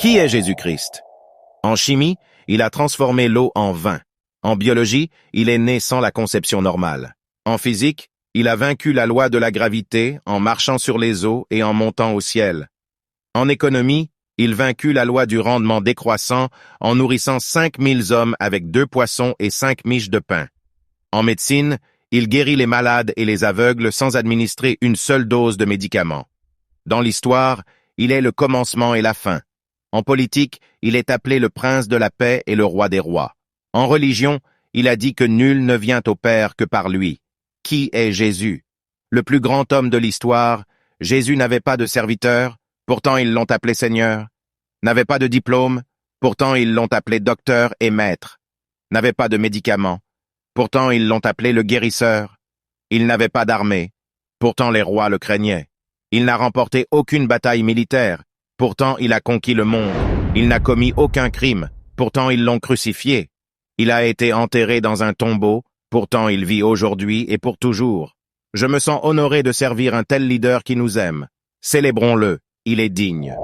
Qui est Jésus-Christ? En chimie, il a transformé l'eau en vin. En biologie, il est né sans la conception normale. En physique, il a vaincu la loi de la gravité en marchant sur les eaux et en montant au ciel. En économie, il vaincut la loi du rendement décroissant en nourrissant 5000 hommes avec 2 poissons et 5 miches de pain. En médecine, il guérit les malades et les aveugles sans administrer une seule dose de médicaments. Dans l'histoire, il est le commencement et la fin. En politique, il est appelé le prince de la paix et le roi des rois. En religion, il a dit que nul ne vient au Père que par lui. Qui est Jésus? Le plus grand homme de l'histoire, Jésus n'avait pas de serviteur, pourtant ils l'ont appelé Seigneur. N'avait pas de diplôme, pourtant ils l'ont appelé docteur et maître. N'avait pas de médicaments, pourtant ils l'ont appelé le guérisseur. Il n'avait pas d'armée, pourtant les rois le craignaient. Il n'a remporté aucune bataille militaire, pourtant il a conquis le monde. Il n'a commis aucun crime, pourtant ils l'ont crucifié. Il a été enterré dans un tombeau, pourtant il vit aujourd'hui et pour toujours. Je me sens honoré de servir un tel leader qui nous aime. Célébrons-le, il est digne.